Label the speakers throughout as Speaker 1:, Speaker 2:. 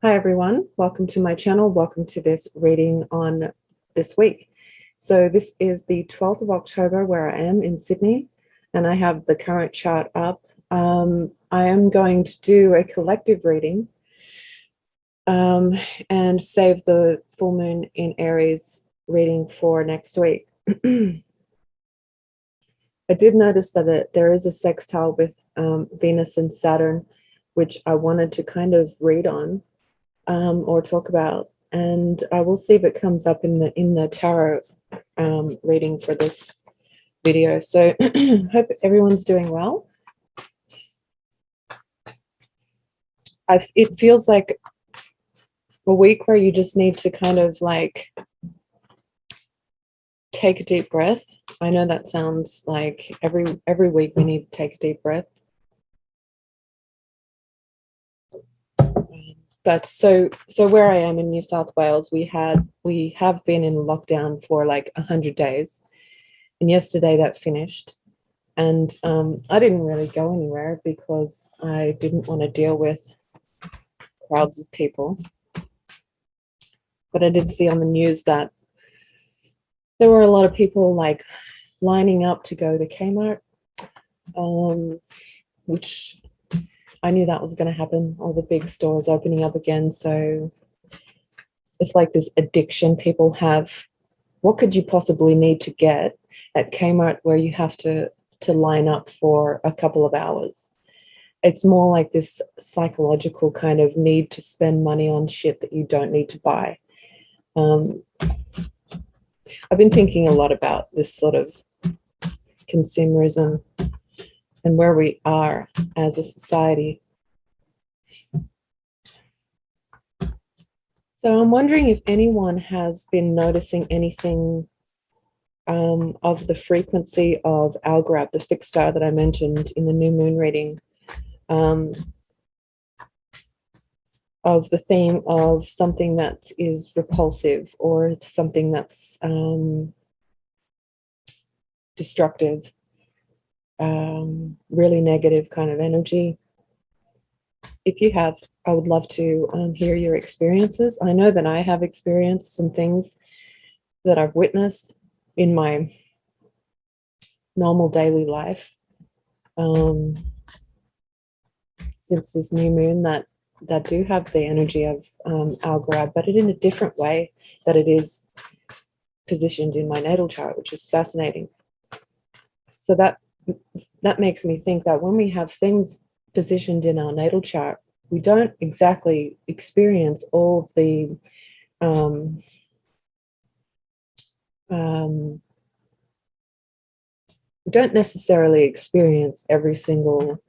Speaker 1: Hi everyone, welcome to my channel. Welcome to this reading on this week. So this is the 12th of October where I am in Sydney and I have the current chart up. I am going to do a collective reading and save the full moon in Aries reading for next week. I did notice that there is a sextile with Venus and Saturn, which I wanted to kind of read on. Or talk about, and I will see if it comes up in the tarot reading for this video. So hope everyone's doing well. It feels like a week where you just need to kind of like take a deep breath. I know that sounds like every week we need to take a deep breath. But so where I am in New South Wales, we have been in lockdown for like 100 days, and yesterday that finished. And I didn't really go anywhere because I didn't want to deal with crowds of people. But I did see on the news that there were a lot of people like lining up to go to Kmart, which I knew that was going to happen. All the big stores opening up again. So it's like this addiction people have. What could you possibly need to get at Kmart where you have to line up for a couple of hours? It's more like this psychological kind of need to spend money on shit that you don't need to buy. I've been thinking a lot about this sort of consumerism and where we are as a society. So I'm wondering if anyone has been noticing anything of the frequency of Algorab, the fixed star that I mentioned in the new moon reading, of the theme of something that is repulsive or something that's destructive, really negative kind of energy. If you have, I would love to hear your experiences. I know that I have experienced some things that I've witnessed in my normal daily life since this new moon that do have the energy of Algorab, but in a different way that it is positioned in my natal chart, which is fascinating. So that makes me think that when we have things positioned in our natal chart, we don't exactly experience all of the we don't necessarily experience every single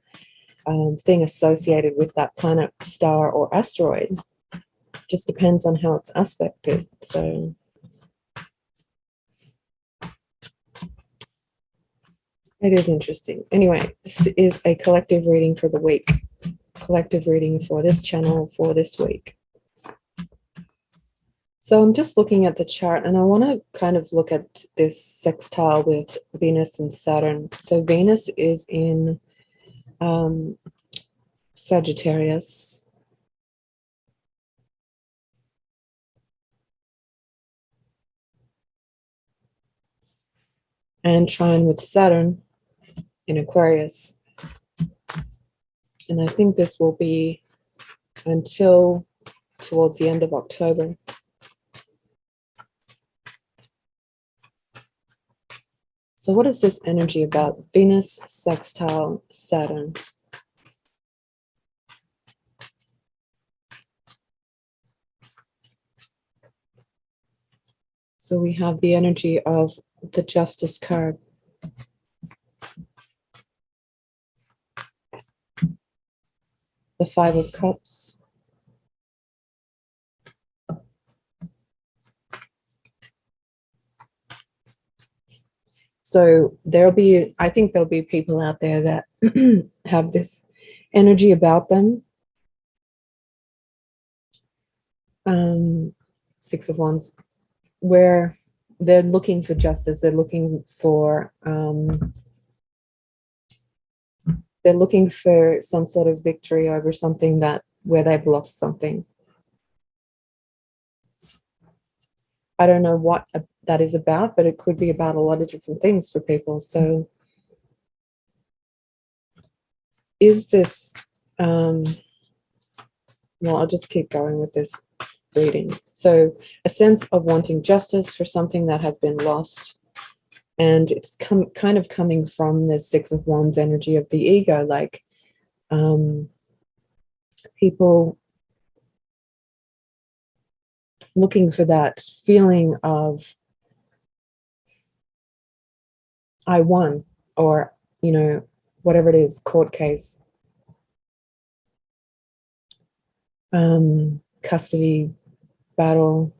Speaker 1: thing associated with that planet, star, or asteroid. It just depends on how it's aspected. So it is interesting. Anyway, this is a collective reading for the week. Collective reading for this channel for this week. So I'm just looking at the chart and I want to kind of look at this sextile with Venus and Saturn. So Venus is in Sagittarius. And trine with Saturn in Aquarius. And I think this will be until towards the end of October. So what is this energy about? Venus sextile Saturn. So we have the energy of the Justice card. The Five of Cups. So I think there'll be people out there that have this energy about them. Six of Wands, where they're looking for justice. They're looking for some sort of victory over something where they've lost something. I don't know what that is about, but it could be about a lot of different things for people. So is this, well, I'll just keep going with this reading. So a sense of wanting justice for something that has been lost. And it's kind of coming from the Six of Wands energy of the ego, like people looking for that feeling of I won, or, you know, whatever it is, court case, custody battle,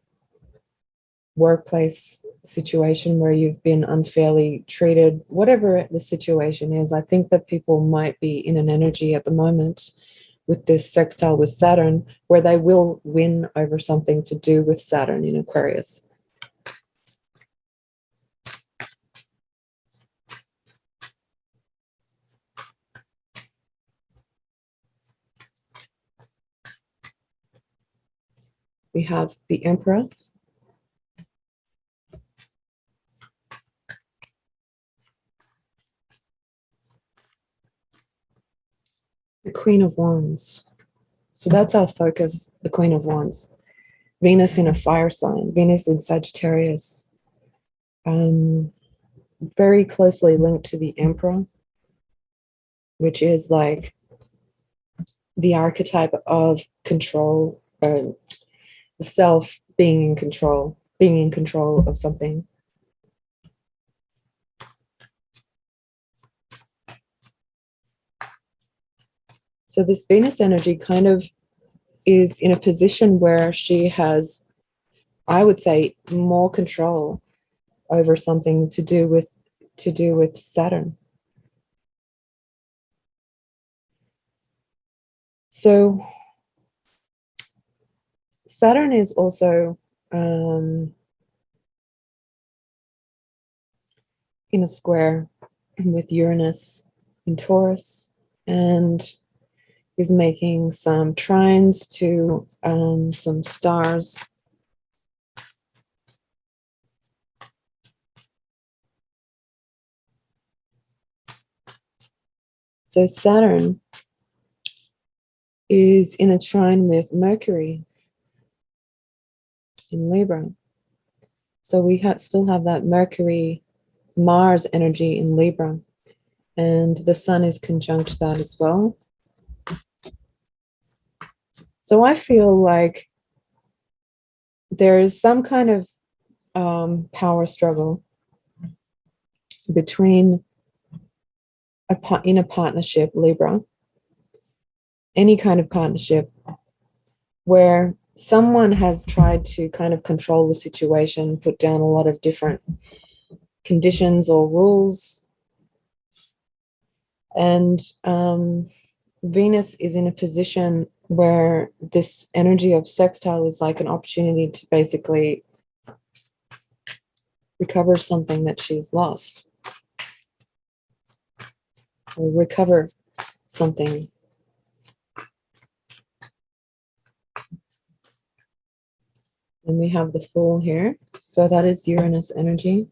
Speaker 1: workplace situation where you've been unfairly treated, whatever the situation is. I think that people might be in an energy at the moment with this sextile with Saturn where they will win over something to do with Saturn in Aquarius. We have the Emperor, the Queen of Wands. So that's our focus, the Queen of Wands. Venus in a fire sign, Venus in Sagittarius, very closely linked to the Emperor, which is like the archetype of control, the self being in control of something. So this Venus energy kind of is in a position where she has, I would say, more control over something to do with Saturn. So Saturn is also in a square with Uranus in Taurus, and is making some trines to some stars. So Saturn is in a trine with Mercury in Libra. So we still have that Mercury-Mars energy in Libra. And the Sun is conjunct that as well. So I feel like there is some kind of power struggle between in a partnership, Libra, any kind of partnership, where someone has tried to kind of control the situation, put down a lot of different conditions or rules. And Venus is in a position where this energy of sextile is like an opportunity to basically recover something that she's lost, or recover something. And we have the Fool here. So that is Uranus energy.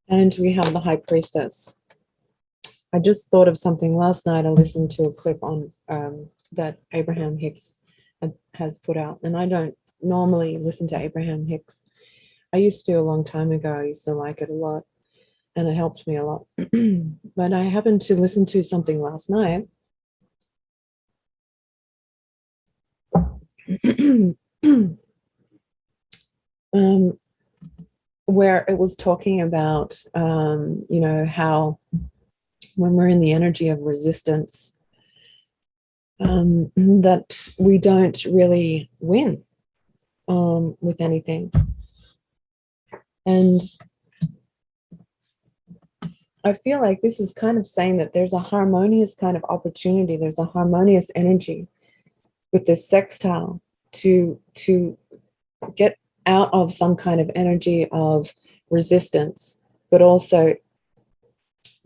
Speaker 1: And we have the High Priestess. I just thought of something last night. I listened to a clip on that Abraham Hicks has put out. And I don't normally listen to Abraham Hicks. I used to a long time ago. I used to like it a lot. And it helped me a lot. But I happened to listen to something last night. Where it was talking about, you know, how when we're in the energy of resistance, that we don't really win with anything. And I feel like this is kind of saying that there's a harmonious kind of opportunity, there's a harmonious energy with this sextile to get out of some kind of energy of resistance, but also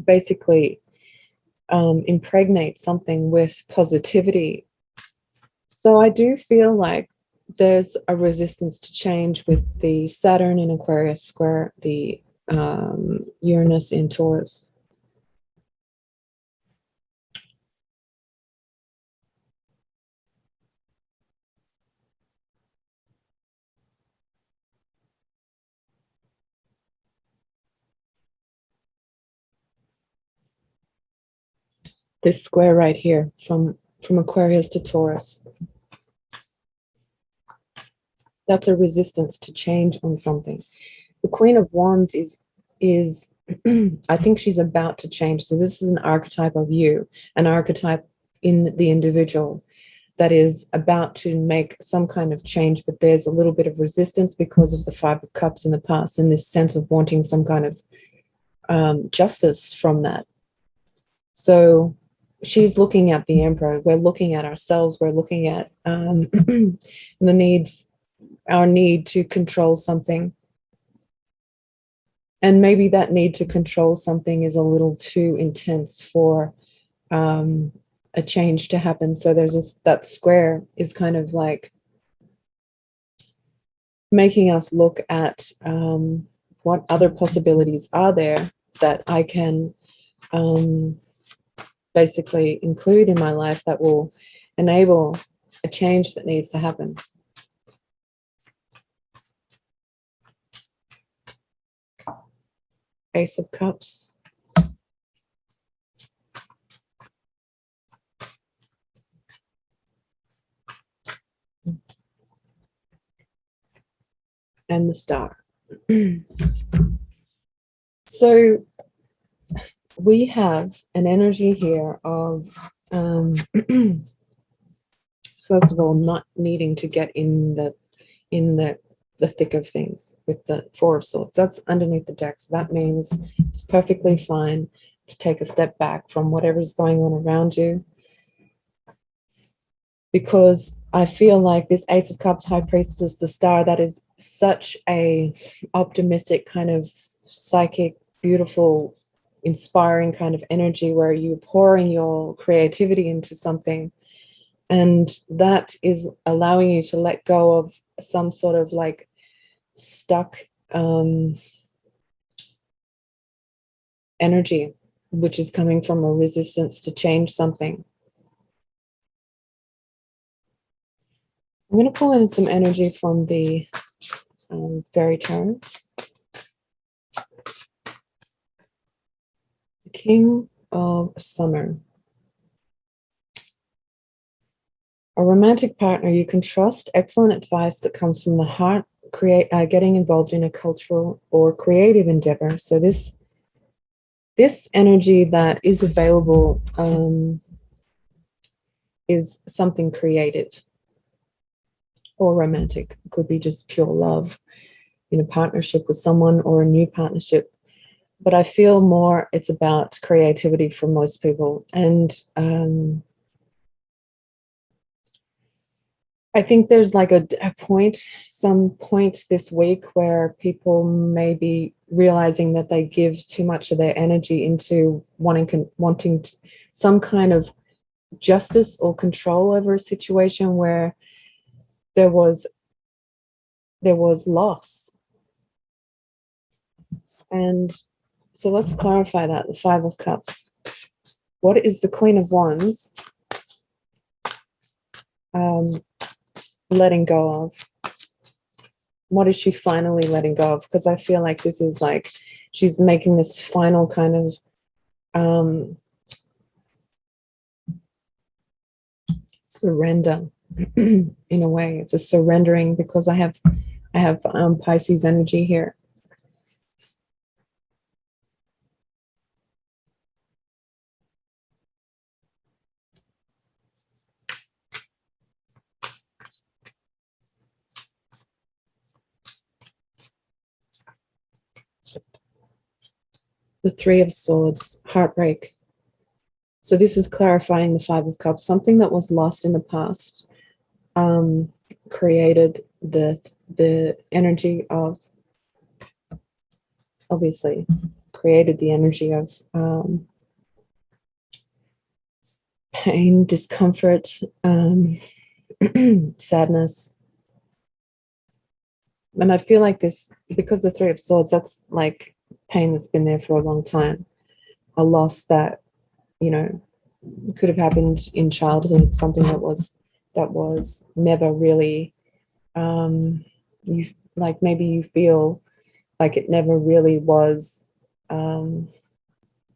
Speaker 1: basically impregnate something with positivity. So I do feel like there's a resistance to change with the Saturn in Aquarius square the Uranus in Taurus. This square right here from Aquarius to Taurus. That's a resistance to change on something. The Queen of Wands is I think she's about to change. So this is an archetype of you, an archetype in the individual that is about to make some kind of change, but there's a little bit of resistance because of the Five of Cups in the past and this sense of wanting some kind of justice from that. So she's looking at the Emperor. We're looking at ourselves. We're looking at our need to control something. And maybe that need to control something is a little too intense for a change to happen. So there's that square is kind of like making us look at what other possibilities are there that I can basically include in my life that will enable a change that needs to happen. Ace of Cups. And the Star. So we have an energy here of, first of all, not needing to get in the thick of things with the Four of Swords. That's underneath the deck. So that means it's perfectly fine to take a step back from whatever's going on around you. Because I feel like this Ace of Cups, High Priestess, the Star, that is such a optimistic kind of psychic, beautiful, inspiring kind of energy where you're pouring your creativity into something. And that is allowing you to let go of some sort of like stuck energy, which is coming from a resistance to change something. I'm going to pull in some energy from the fairy tarot. The King of Summer. A romantic partner you can trust, excellent advice that comes from the heart, getting involved in a cultural or creative endeavor. So this energy that is available is something creative or romantic. It could be just pure love in a partnership with someone or a new partnership. But I feel more it's about creativity for most people. And I think there's like some point this week where people may be realizing that they give too much of their energy into wanting some kind of justice or control over a situation where there was loss. And so let's clarify that, the Five of Cups. What is the Queen of Wands letting go of? What is she finally letting go of? Because I feel like this is like she's making this final kind of surrender in a way. It's a surrendering because I have Pisces energy here. The Three of Swords, heartbreak. So this is clarifying the Five of Cups, something that was lost in the past, created the energy of, obviously, created the energy of pain, discomfort, sadness. And I feel like this, because the Three of Swords, that's like pain that's been there for a long time, a loss that, you know, could have happened in childhood, something that was never really, you like, maybe you feel like it never really was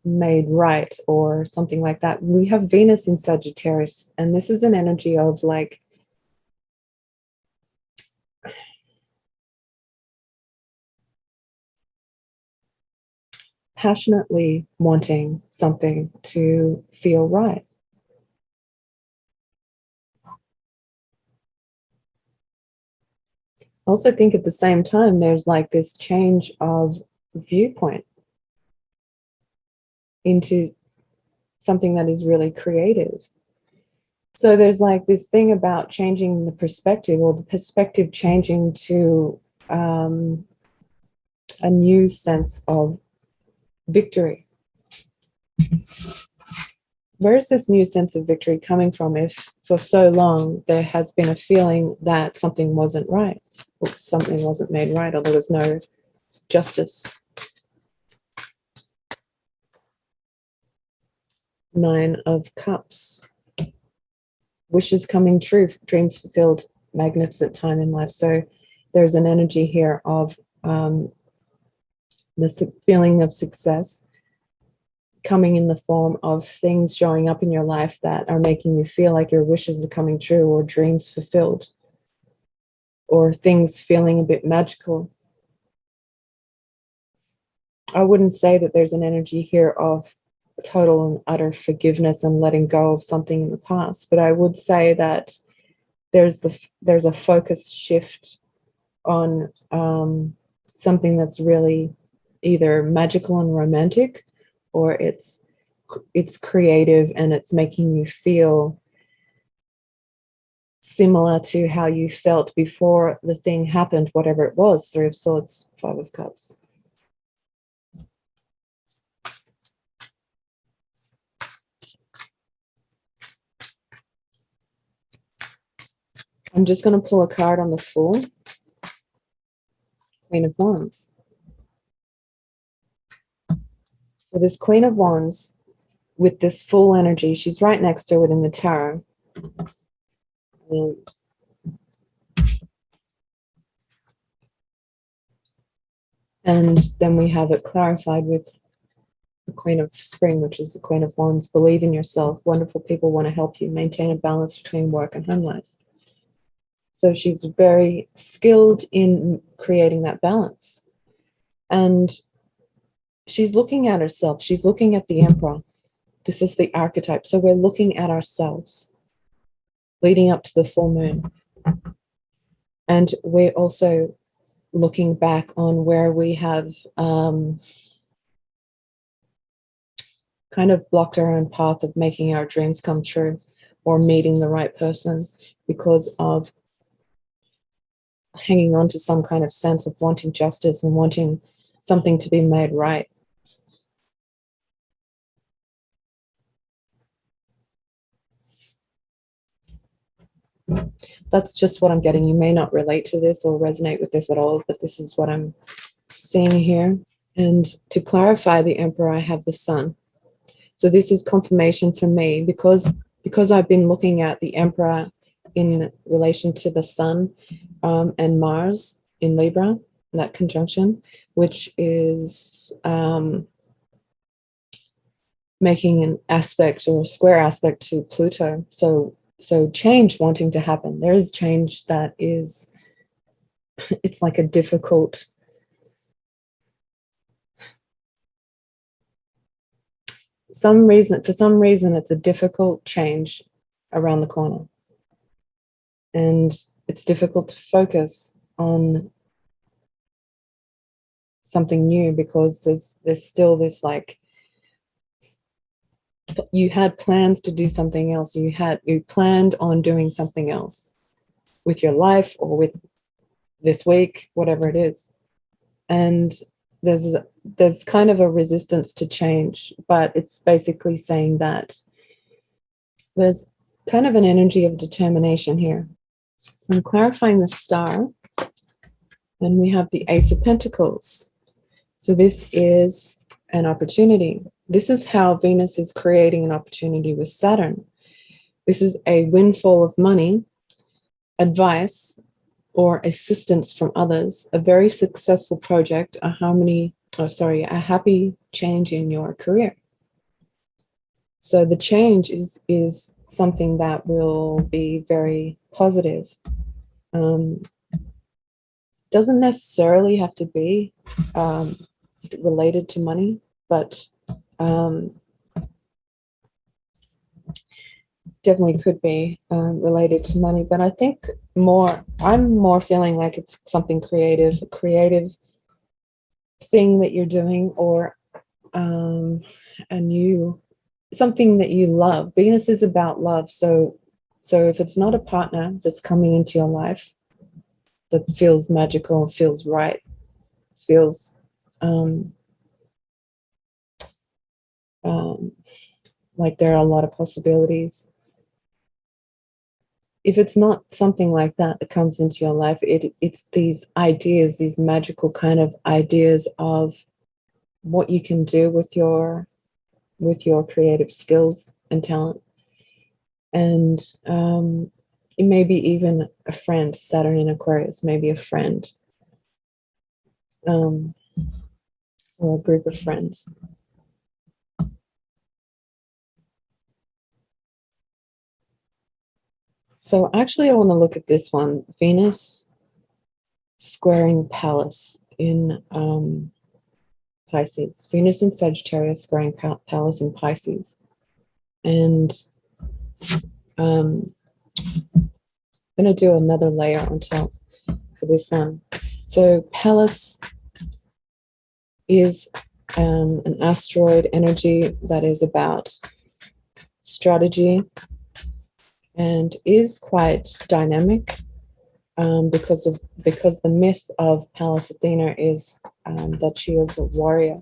Speaker 1: made right or something like that. We have Venus in Sagittarius, and this is an energy of like passionately wanting something to feel right. I also think at the same time, there's like this change of viewpoint into something that is really creative. So there's like this thing about changing the perspective, or the perspective changing to a new sense of victory. Where is this new sense of victory coming from if for so long there has been a feeling that something wasn't right, or something wasn't made right, or there was no justice? Nine of Cups. Wishes coming true, dreams fulfilled, magnificent time in life. So there's an energy here of the feeling of success coming in the form of things showing up in your life that are making you feel like your wishes are coming true, or dreams fulfilled, or things feeling a bit magical. I wouldn't say that there's an energy here of total and utter forgiveness and letting go of something in the past, but I would say that there's a focus shift on something that's really either magical and romantic, or it's creative and it's making you feel similar to how you felt before the thing happened, whatever it was. Three of Swords, Five of Cups. I'm just going to pull a card on the Fool, Queen of Wands. So this Queen of Wands with this full energy, she's right next to it in the tarot. And then we have it clarified with the Queen of Spring, which is the Queen of Wands. Believe in yourself. Wonderful people want to help you maintain a balance between work and home life. So she's very skilled in creating that balance. And she's looking at herself. She's looking at the Emperor. This is the archetype. So we're looking at ourselves leading up to the full moon. And we're also looking back on where we have kind of blocked our own path of making our dreams come true, or meeting the right person, because of hanging on to some kind of sense of wanting justice and wanting something to be made right. That's just what I'm getting. You may not relate to this or resonate with this at all, but this is what I'm seeing here. And to clarify the Emperor, I have the Sun. So this is confirmation for me, because I've been looking at the Emperor in relation to the Sun and Mars in Libra, that conjunction, which is making an aspect or a square aspect to Pluto. So change wanting to happen. There is change that is, it's like a difficult, for some reason, it's a difficult change around the corner. And it's difficult to focus on something new, because there's still this, like, you had plans to do something else. You planned on doing something else with your life, or with this week, whatever it is. And there's kind of a resistance to change, but it's basically saying that There's kind of an energy of determination here. So I'm clarifying the star, and we have the Ace of Pentacles. So this is an opportunity. This is how Venus is creating an opportunity with Saturn. This is a windfall of money, advice, or assistance from others, a very successful project, a happy change in your career. So the change is something that will be very positive. Doesn't necessarily have to be related to money, but definitely could be related to money. But I think I'm more feeling like it's something creative, a creative thing that you're doing, or something that you love. Venus is about love. So if it's not a partner that's coming into your life that feels magical, feels right, feels like there are a lot of possibilities. If it's not something like that that comes into your life, it's these ideas, these magical kind of ideas of what you can do with your creative skills and talent. And it may be even a friend. Saturn in Aquarius, maybe a friend, or a group of friends. So actually, I want to look at this one, Venus squaring Pallas in Pisces. Venus in Sagittarius squaring Pallas in Pisces. And I'm going to do another layer on top for this one. So Pallas is an asteroid energy that is about strategy and is quite dynamic, because the myth of Pallas Athena is that she is a warrior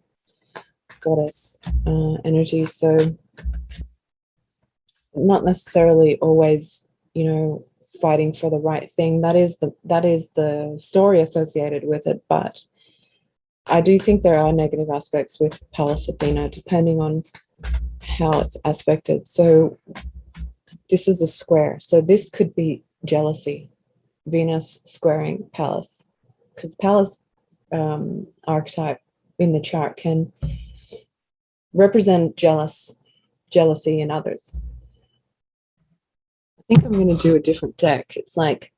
Speaker 1: goddess energy. So not necessarily always, fighting for the right thing. That is the story associated with it. But I do think there are negative aspects with Pallas Athena, depending on how it's aspected. So this is a square. So this could be jealousy, Venus squaring Pallas, because Pallas archetype in the chart can represent jealousy in others. I think I'm going to do a different deck. It's like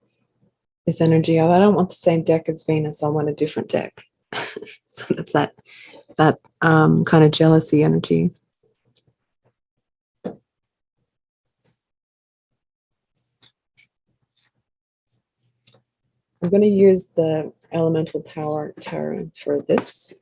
Speaker 1: this energy of, I don't want the same deck as Venus. I want a different deck. So it's that kind of jealousy energy. I'm going to use the elemental power tarot for this.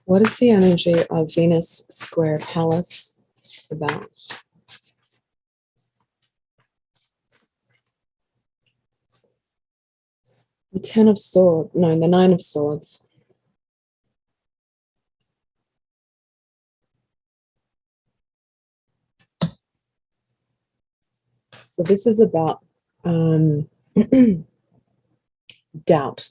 Speaker 1: What is the energy of Venus square Pallas about? The Ten of Swords, no, the Nine of Swords. So this is about doubt.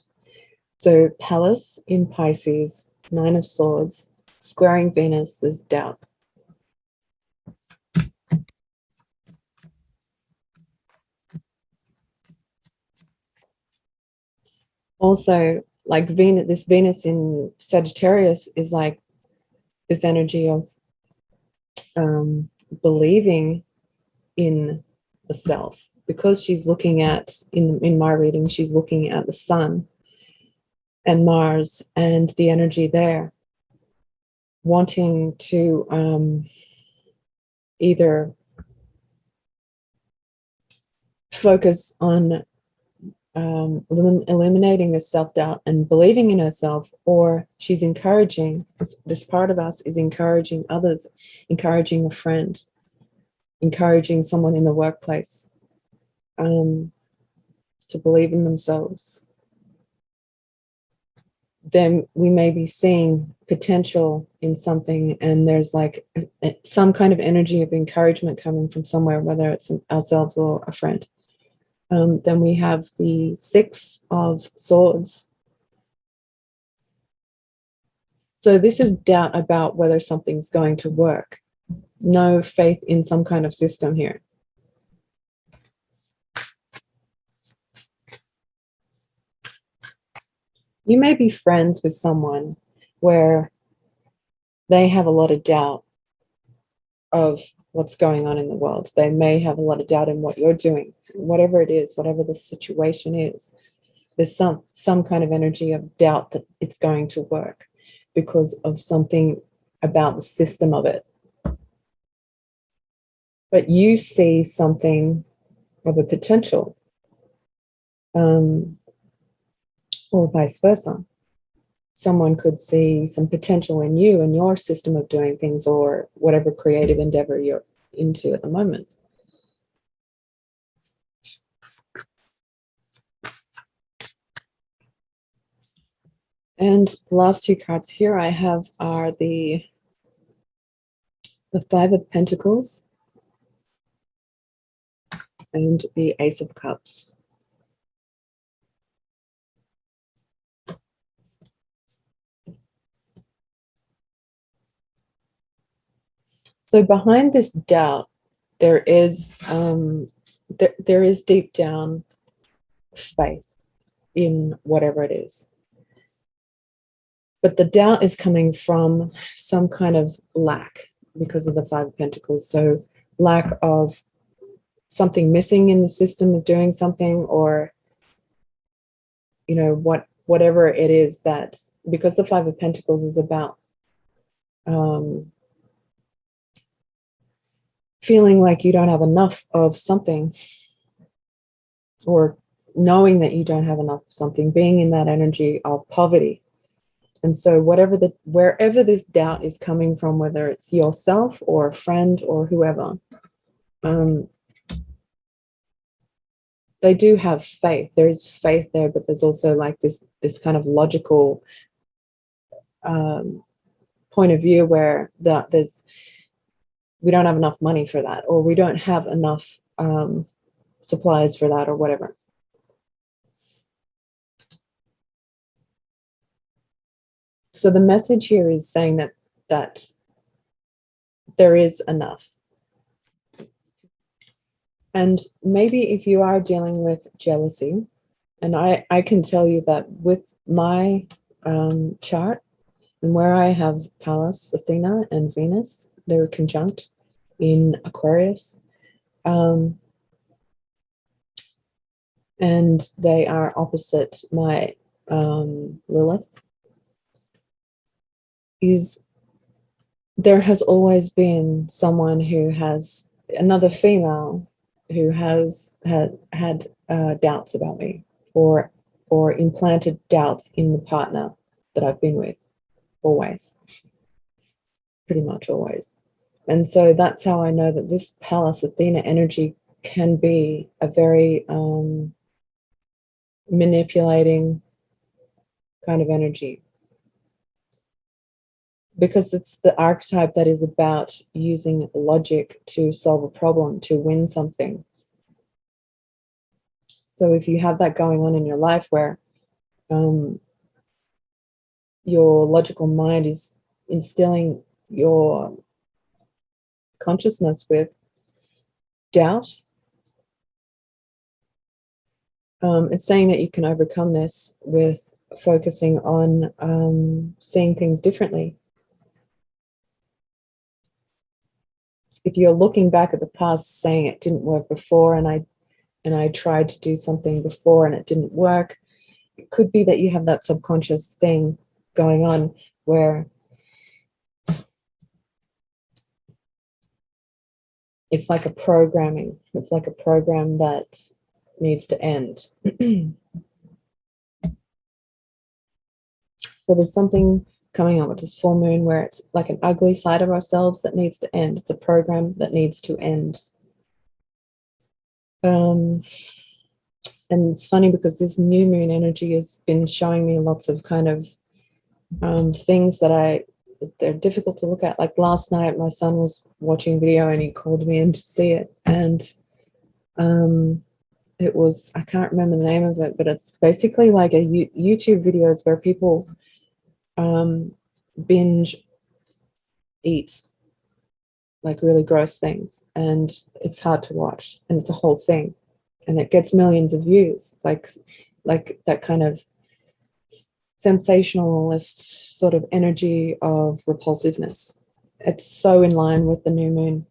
Speaker 1: So Pallas in Pisces, Nine of Swords, squaring Venus, there's doubt. Also, like this Venus in Sagittarius is like this energy of believing in the self, because she's looking at, in my reading, she's looking at the sun and Mars and the energy there, wanting to either focus on eliminating the self-doubt and believing in herself, or she's encouraging, this part of us is encouraging others, encouraging a friend, encouraging someone in the workplace to believe in themselves. Then we may be seeing potential in something, and there's like some kind of energy of encouragement coming from somewhere, whether it's ourselves or a friend. Then we have the Six of Swords. So this is doubt about whether something's going to work. No faith in some kind of system here. You may be friends with someone where they have a lot of doubt of what's going on in the world. They may have a lot of doubt in what you're doing, whatever it is, whatever the situation is. There's some kind of energy of doubt that it's going to work because of something about the system of it. But you see something of a potential, or vice versa. Someone could see some potential in you and your system of doing things, or whatever creative endeavor you're into at the moment. And the last two cards here I have are the Five of Pentacles and the Ace of Cups. So behind this doubt, there is deep down faith in whatever it is. But the doubt is coming from some kind of lack because of the Five of Pentacles. So lack of something missing in the system of doing something, or, you know, whatever it is, that because the Five of Pentacles is about feeling like you don't have enough of something, or knowing that you don't have enough of something, being in that energy of poverty. And so wherever this doubt is coming from, whether it's yourself or a friend or whoever, they do have faith. There is faith there, but there's also like this kind of logical point of view where we don't have enough money for that, or we don't have enough supplies for that, or whatever. So the message here is saying that there is enough. And maybe if you are dealing with jealousy, and I can tell you that with my chart, and where I have Pallas, Athena, and Venus, they're conjunct in Aquarius. And they are opposite my Lilith. There has always been someone who has, another female who has had doubts about me, or implanted doubts in the partner that I've been with, always, pretty much always. And so that's how I know that this Pallas Athena energy can be a very manipulating kind of energy, because it's the archetype that is about using logic to solve a problem, to win something. So if you have that going on in your life, where your logical mind is instilling your consciousness with doubt, it's saying that you can overcome this with focusing on seeing things differently. If you're looking back at the past saying it didn't work before, and I tried to do something before and it didn't work, it could be that you have that subconscious thing going on where it's like a programming. It's like a program that needs to end. So there's something coming up with this full moon where it's like an ugly side of ourselves that needs to end. It's a program that needs to end. And it's funny because this new moon energy has been showing me lots of kind of things that they're difficult to look at. Like last night, my son was watching video and he called me in to see it. And it was, I can't remember the name of it, but it's basically like a YouTube videos where people binge eat like really gross things, and it's hard to watch, and it's a whole thing, and it gets millions of views. It's like that kind of sensationalist sort of energy of repulsiveness. It's so in line with the new moon.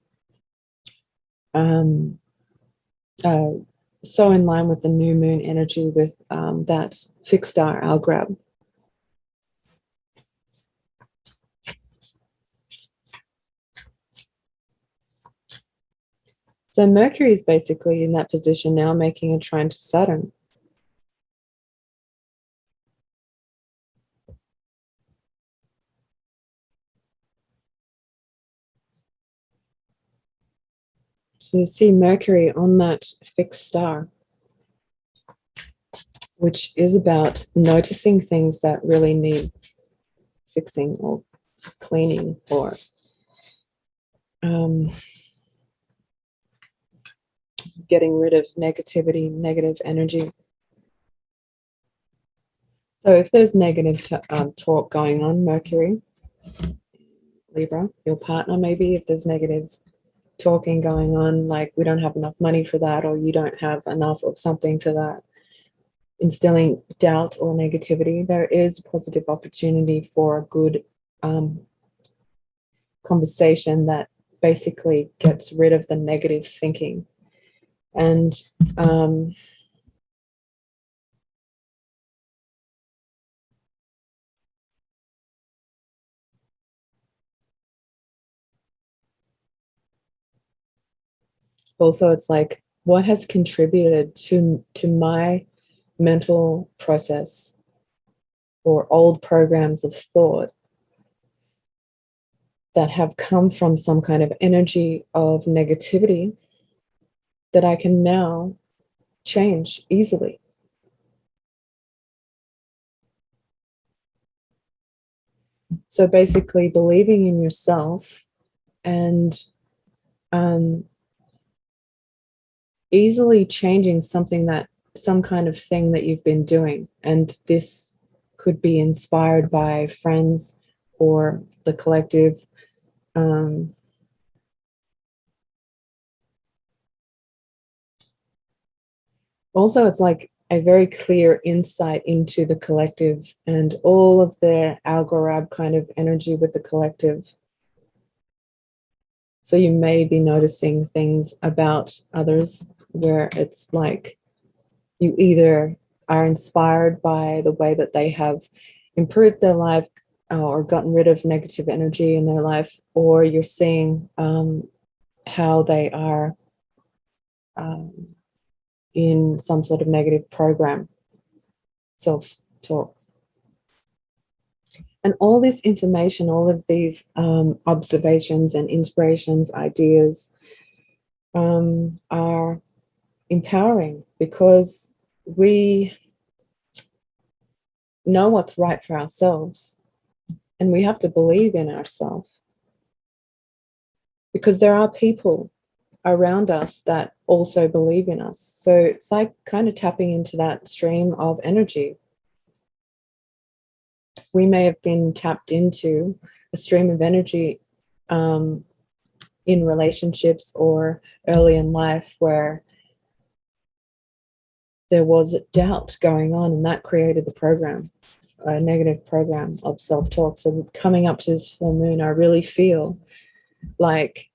Speaker 1: Uh, so in line with the new moon energy with that fixed star algrab. So Mercury is basically in that position now, making a trine to Saturn. So you see Mercury on that fixed star, which is about noticing things that really need fixing or cleaning, or getting rid of negativity, negative energy. So if there's negative talk going on, Mercury, Libra, your partner, maybe if there's negative talking going on, like we don't have enough money for that, or you don't have enough of something for that, instilling doubt or negativity, there is a positive opportunity for a good conversation that basically gets rid of the negative thinking. And also it's like, what has contributed to my mental process or old programs of thought that have come from some kind of energy of negativity that I can now change easily. So basically believing in yourself and easily changing some kind of thing that you've been doing. And this could be inspired by friends or the collective. Also, it's like a very clear insight into the collective and all of the algorab kind of energy with the collective. So you may be noticing things about others where it's like you either are inspired by the way that they have improved their life or gotten rid of negative energy in their life, or you're seeing how they are in some sort of negative program, self-talk. And all this information, all of these observations and inspirations, ideas are empowering because we know what's right for ourselves, and we have to believe in ourselves because there are people around us that also believe in us. So it's like kind of tapping into that stream of energy. We may have been tapped into a stream of energy in relationships or early in life where there was doubt going on, and that created the program, a negative program of self-talk. So coming up to this full moon, I really feel like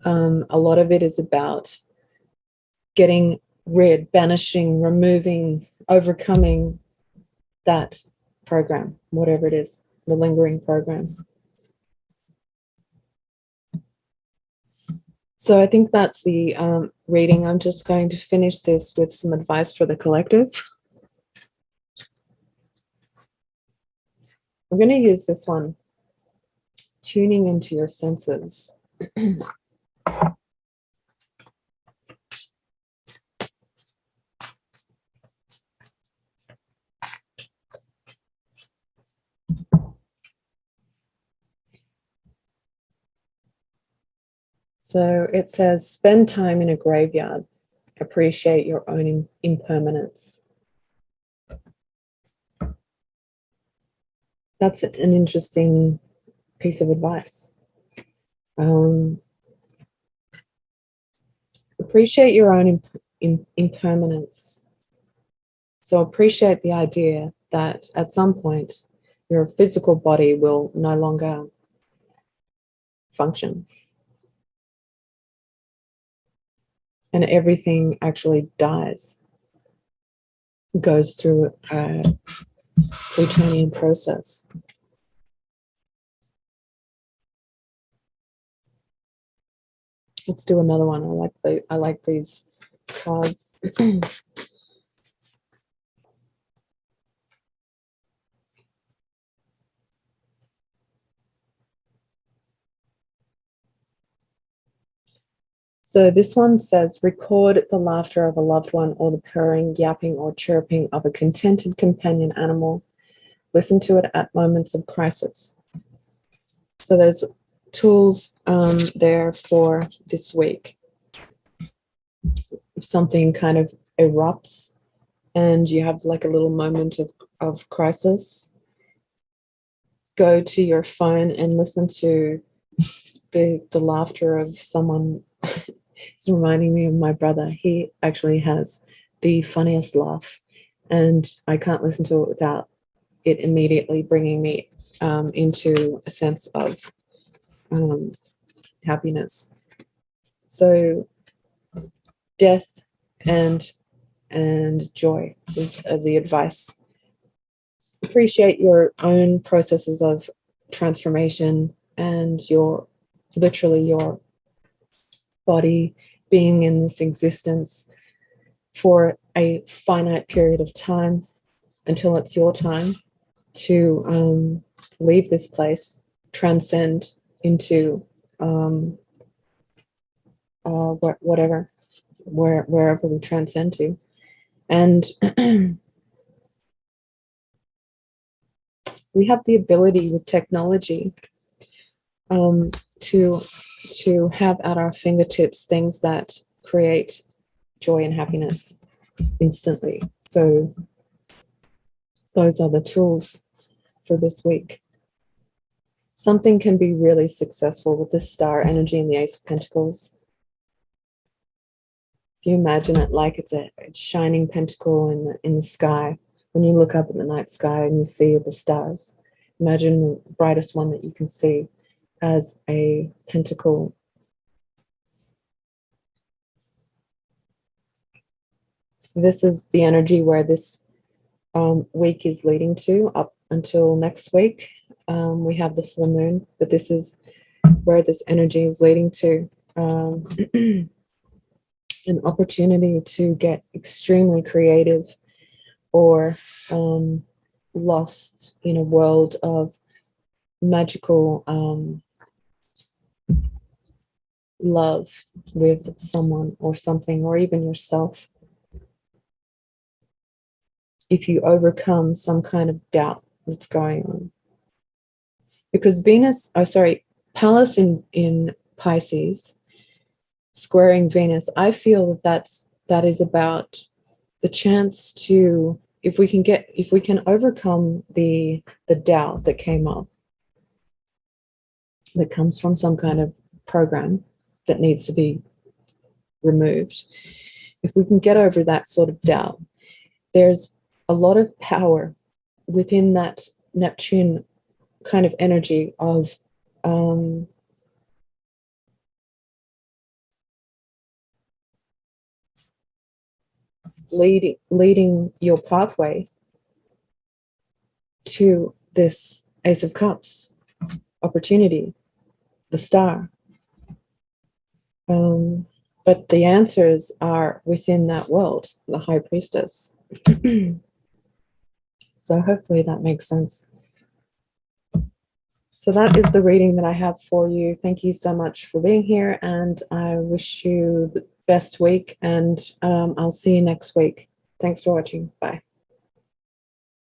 Speaker 1: a lot of it is about getting rid, banishing, removing, overcoming that program, whatever it is, the lingering program. So I think that's the reading. I'm just going to finish this with some advice for the collective. I'm going to use this one, tuning into your senses. So it says, spend time in a graveyard, appreciate your own impermanence. That's an interesting piece of advice. Appreciate your own impermanence. So appreciate the idea that at some point your physical body will no longer function. And everything actually dies, goes through a Plutonian process. Let's do another one. I like these cards. So this one says, record the laughter of a loved one or the purring, yapping, or chirping of a contented companion animal. Listen to it at moments of crisis. So there's tools there for this week. If something kind of erupts and you have like a little moment of crisis, go to your phone and listen to the laughter of someone. It's reminding me of my brother. He actually has the funniest laugh, and I can't listen to it without it immediately bringing me into a sense of happiness. So death and joy is the advice. Appreciate your own processes of transformation and your body being in this existence for a finite period of time until it's your time to leave this place, transcend into wherever we transcend to. And we have the ability with technology to have at our fingertips things that create joy and happiness instantly. So those are the tools for this week. Something can be really successful with the star energy and the Ace of Pentacles. If you imagine it like it's a shining pentacle in the sky, when you look up at the night sky and you see the stars, imagine the brightest one that you can see as a pentacle. So this is the energy where this week is leading to up until next week. We have the full moon, but this is where this energy is leading to. An opportunity to get extremely creative or lost in a world of magical love with someone or something, or even yourself. If you overcome some kind of doubt that's going on. Because Pallas in Pisces, squaring Venus, I feel that is about the chance to, if we can overcome the doubt that came up, that comes from some kind of program that needs to be removed. If we can get over that sort of doubt, there's a lot of power within that Neptune kind of energy of leading your pathway to this Ace of Cups opportunity, the star. But the answers are within that world, the High Priestess. So hopefully that makes sense. So that is the reading that I have for you. Thank you so much for being here, and I wish you the best week, and I'll see you next week. Thanks for watching. Bye.